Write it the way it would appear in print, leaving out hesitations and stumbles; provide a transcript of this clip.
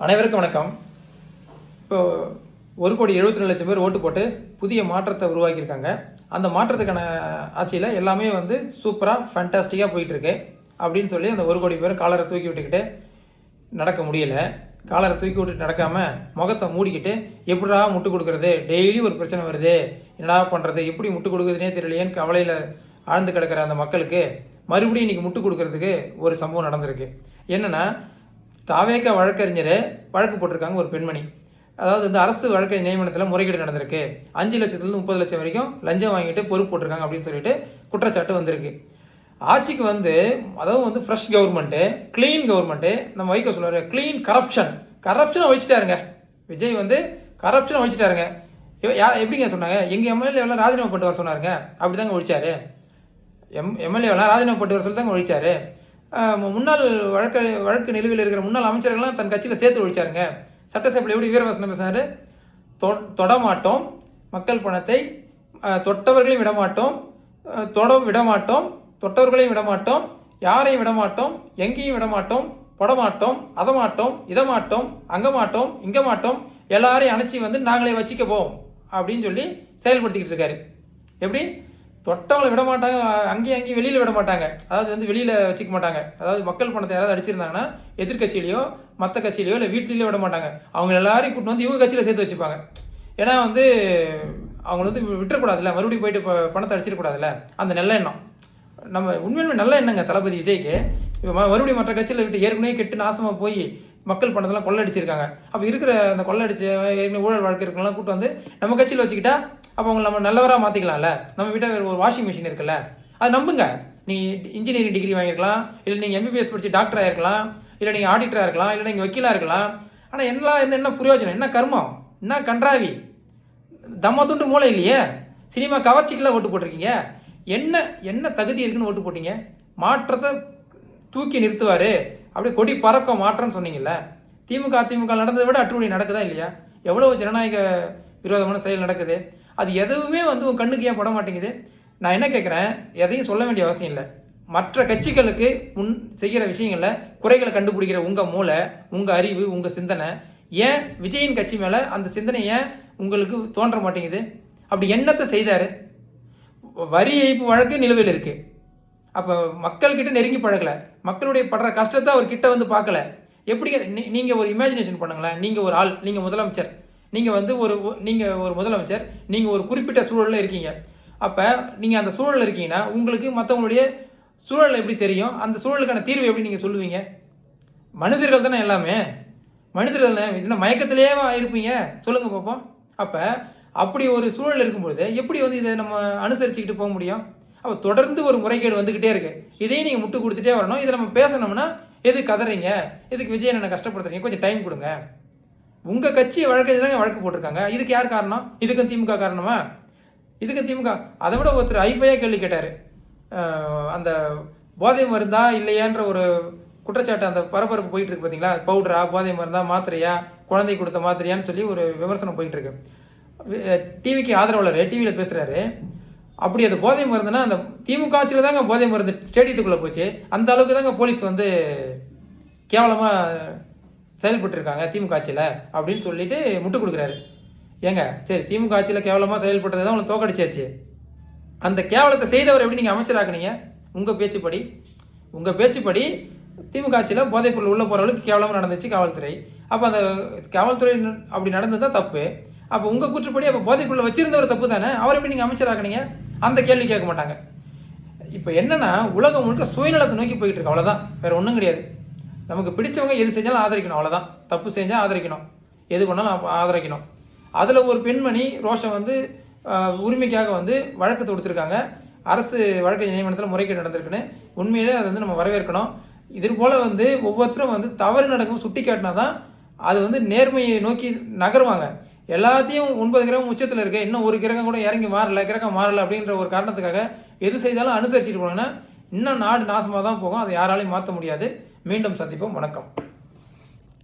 அனைவருக்கும் வணக்கம். இப்போ 1,72,00,000 பேர் ஓட்டு போட்டு புதிய மாற்றத்தை உருவாக்கியிருக்காங்க. அந்த மாற்றத்துக்கான ஆட்சியில் எல்லாமே சூப்பராக ஃபேண்டாஸ்டிக்காக போயிட்டுருக்கு அப்படின்னு சொல்லி அந்த 1,00,00,000 பேர் காலரை தூக்கி விட்டுக்கிட்டு நடக்க முடியலை. காலரை தூக்கி விட்டுட்டு நடக்காமல் முகத்தை மூடிக்கிட்டு எப்படா முட்டு கொடுக்குறது, டெய்லி ஒரு பிரச்சனை வருது, என்னடா பண்ணுறது, எப்படி முட்டு கொடுக்குறதுனே தெரியலையேன்னு கவலையில் ஆழ்ந்து கிடக்கிற அந்த மக்களுக்கு மறுபடியும் இன்றைக்கி முட்டு கொடுக்கறதுக்கு ஒரு சம்பவம் நடந்திருக்கு. என்னென்னா, தாவேக வழக்கறிஞரை வழக்கு போட்டிருக்காங்க ஒரு பெண்மணி. அதாவது அரசு வழக்கு நியமனத்தில் முறைகேடு நடந்திருக்கு, 5 லட்சத்துலேருந்து 30 லட்சம் வரைக்கும் லஞ்சம் வாங்கிட்டு பொறுப்பு போட்டிருக்காங்க அப்படின்னு சொல்லிட்டு குற்றச்சாட்டு வந்திருக்கு. ஆட்சிக்கு அதாவது ஃப்ரெஷ் கவர்மெண்ட்டு, க்ளீன் கவர்மெண்ட்டு. நம்ம வைக்க சொல்லுவார் க்ளீன் கரப்ஷனை ஒழிச்சிட்டாருங்க. விஜய் கரப்ஷனை ஒழிச்சிட்டாருங்க. எப்படிங்க சொன்னாங்க, எங்கள் எம்எல்ஏவெல்லாம் ராஜினாமா பண்ணிட்டு வர சொன்னாருங்க, அப்படி தாங்க ஒழிச்சாரு. எம்எல்ஏவெல்லாம் ராஜினாமா பண்ணிட்டு வர சொல்லி தாங்க ஒழிச்சாரு. முன்னாள் வழக்கு நிலுவையில் இருக்கிற முன்னாள் அமைச்சர்கள்லாம் தன் கட்சியில் சேர்த்து ஒழிச்சாருங்க. சட்டசபையில் எப்படி வீரவசனம் பேசினார், தொடமாட்டோம், மக்கள் பணத்தை தொட்டவர்களையும் விடமாட்டோம், விடமாட்டோம், தொட்டவர்களையும் விடமாட்டோம், யாரையும் விடமாட்டோம், எங்கேயும் விடமாட்டோம், படமாட்டோம், அதமாட்டோம், இதமாட்டோம், அங்கே மாட்டோம், இங்கே மாட்டோம், எல்லாரையும் அணைச்சி நாங்களே வச்சுக்கப்போம் அப்படின்னு சொல்லி செயல்படுத்திக்கிட்டு இருக்காரு. எப்படி தொட்டவங்களை விட மாட்டாங்க, அங்கேயும் வெளியில் விட மாட்டாங்க. அதாவது வெளியில் வச்சுக்க மாட்டாங்க. அதாவது மக்கள் பணத்தை யாராவது அடிச்சிருந்தாங்கன்னா எதிர்கட்சியிலையோ மற்ற கட்சியிலையோ இல்லை வீட்டிலேயோ விட மாட்டாங்க. அவங்க எல்லாரையும் கூட்டு இவங்க கட்சியில் சேர்த்து வச்சுப்பாங்க. ஏன்னா அவங்க விட்டுறக்கூடாதுல்ல, மறுபடியும் போயிட்டு பணத்தை அடிச்சிடக்கூடாதுல்ல. அந்த நல்ல எண்ணம் நம்ம உண்மையுமே நல்ல எண்ணங்க தளபதி விஜய்க்கு. இப்போ மறுபடியும் மற்ற கட்சியில் விட்டு ஏற்கனவே கெட்டு நாசமாக போய் மக்கள் பணத்தெல்லாம் கொள்ளடிச்சிருக்காங்க. அப்போ இருக்கிற அந்த கொள்ளடிச்ச ஊழல் வழக்கு இருக்கலாம் கூட்டு நம்ம கட்சியில் வச்சுக்கிட்டா அப்போ அவங்களை நம்ம நல்லவராக மாற்றிக்கலாம்ல. நம்ம வீட்டில் ஒரு வாஷிங் மிஷின் இருக்குல்ல, அது நம்புங்க. நீங்கள் இன்ஜினியரிங் டிகிரி வாங்கியிருக்கலாம், இல்லை நீங்கள் எம்பிபிஎஸ் படித்து டாக்டராக இருக்கலாம், இல்லை நீங்கள் ஆடிட்டராக இருக்கலாம், இல்லை நீங்கள் வக்கீலாக இருக்கலாம். ஆனால் என்ன பிரயோஜனம், என்ன கர்மம், என்ன கன்றாவி, தம்ம துண்டு மூளை இல்லையே. சினிமா கவர்ச்சிக்கெல்லாம் ஓட்டு போட்டிருக்கீங்க. என்ன தகுதி இருக்குன்னு ஓட்டு போட்டீங்க. மாற்றத்தை தூக்கி நிறுத்துவார், அப்படியே கொடி பறக்க மாற்றம்னு சொன்னீங்கல்ல. அதிமுக நடந்ததை விட அட்டுமணி நடக்குதா இல்லையா? எவ்வளோ ஜனநாயக விரோதமான செயல் நடக்குது. அது எதுவுமே உன் கண்ணுக்கு ஏன் பட மாட்டேங்குது? நான் என்ன கேட்குறேன், எதையும் சொல்ல வேண்டிய அவசியம் இல்லை. மற்ற கட்சிகளுக்கு செய்கிற விஷயங்களில் குறைகளை கண்டுபிடிக்கிற உங்கள் மூளை, உங்கள் அறிவு, உங்கள் சிந்தனை ஏன் விஜயின் கட்சி மேலே அந்த சிந்தனை ஏன் உங்களுக்கு தோன்ற மாட்டேங்குது? அப்படி என்னத்தை செய்தார்? வரி ஏய்ப்பு வழக்கு நிலுவையில் இருக்குது. அப்போ மக்கள்கிட்ட நெருங்கி பழகலை, மக்களுடைய படுற கஷ்டத்தை அவர்கிட்ட பார்க்கல. எப்படி நீங்கள் ஒரு இமேஜினேஷன் பண்ணுங்களேன். நீங்கள் ஒரு ஆள், நீங்கள் முதலமைச்சர், நீங்கள் ஒரு முதலமைச்சர், நீங்கள் ஒரு குறிப்பிட்ட சூழலில் இருக்கீங்க. அப்போ நீங்கள் அந்த சூழலில் இருக்கீங்கன்னா உங்களுக்கு மற்றவங்களுடைய சூழல் எப்படி தெரியும்? அந்த சூழலுக்கான தீர்வு எப்படி நீங்கள் சொல்லுவீங்க? மனிதர்கள் தானே எல்லாமே, மனிதர்கள் என்ன மயக்கத்திலேயே இருப்பீங்க? சொல்லுங்கள் பார்ப்போம். அப்போ அப்படி ஒரு சூழல் இருக்கும்பொழுது எப்படி இதை நம்ம அனுசரிச்சுக்கிட்டு போக முடியும்? அப்போ தொடர்ந்து ஒரு முறைகேடு வந்துக்கிட்டே இருக்குது. இதையும் நீங்கள் முட்டு கொடுத்துட்டே வரணும். இதை நம்ம பேசணும்னா எதுக்கு கதறீங்க, எதுக்கு விஜய் என்ன கஷ்டப்படுத்துறீங்க, கொஞ்சம் டைம் கொடுங்க. உங்கள் கட்சி வழக்கு போட்டிருக்காங்க. இதுக்கு யார் காரணம்? இதுக்கும் திமுக காரணமா? இதுக்கும் திமுக. அதை விட ஒருத்தர் ஐஃபையாக கேள்வி கேட்டார். அந்த போதை மருந்தா இல்லையான்ற ஒரு குற்றச்சாட்டு, அந்த பரபரப்பு போயிட்டு இருக்கு பார்த்தீங்களா? பவுடரா, போதை மருந்தா, மாத்திரையா, குழந்தை கொடுத்த மாத்திரையான்னு சொல்லி ஒரு விமர்சனம் போயிட்டு இருக்கு. டிவிக்கு ஆதரவாளர் டிவியில் பேசுகிறாரு. அப்படி அது போதை மருந்துன்னா அந்த திமுக ஆட்சியில் தாங்க போதை மருந்து ஸ்டேடியத்துக்குள்ளே போச்சு. அந்த அளவுக்கு தாங்க போலீஸ் கேவலமாக செயல்பட்டுருக்காங்க திமுக ஆட்சியில் அப்படின்னு சொல்லிட்டு முட்டு கொடுக்குறாரு. ஏங்க சரி, திமுக ஆட்சியில் கேவலமாக செயல்பட்டது தான் உங்களுக்கு தோக்கடிச்சாச்சு. அந்த கேவலத்தை செய்தவர் எப்படி நீங்கள் அமைச்சராக்குனீங்க? உங்கள் பேச்சுப்படி திமுக ஆட்சியில் போதைப் பொருள் உள்ள போகிறவங்களுக்கு கேவலமாக நடந்துச்சு காவல்துறை. அப்போ அந்த காவல்துறை அப்படி நடந்தது தான் தப்பு. அப்போ உங்கள் கூற்றுப்படி அப்போ போதைப் பொருளை வச்சிருந்தவர் தப்பு தானே, அவர் எப்படி நீங்கள் அமைச்சராக்குனீங்க? அந்த கேள்வி கேட்க மாட்டாங்க. இப்போ என்னன்னா, உலகம் முழுக்க சுயநலத்தை நோக்கி போயிட்டு இருக்கு, அவ்வளோதான், வேறு ஒன்றும் கிடையாது. நமக்கு பிடிச்சவங்க எது செஞ்சாலும் ஆதரிக்கணும், அவ்வளோதான். தப்பு செஞ்சால் ஆதரிக்கணும், எது பண்ணாலும் ஆதரிக்கணும். அதில் ஒரு பெண்மணி ரோஷம் உரிமைக்காக வழக்கு தொடுத்துருக்காங்க. அரசு வழக்கு நியமனத்தில் முறைகேடு நடந்திருக்குன்னு. உண்மையிலே அதை நம்ம வரவேற்கணும். இது போல் ஒவ்வொருத்தரும் தவறு நடக்கும் சுட்டி காட்டினா தான் அது நேர்மையை நோக்கி நகருவாங்க. எல்லாத்தையும் 9 கிரகம் உச்சத்தில் இருக்க, இன்னும் ஒரு கிரகம் கூட இறங்கி கிரகம் மாறலை அப்படின்ற ஒரு காரணத்துக்காக எது செய்தாலும் அனுசரிச்சுட்டு போனோன்னா இன்னும் நாடு நாசமாக தான் போகும். அதை யாராலையும் மாற்ற முடியாது. மீண்டும் சந்திப்போம். வணக்கம்.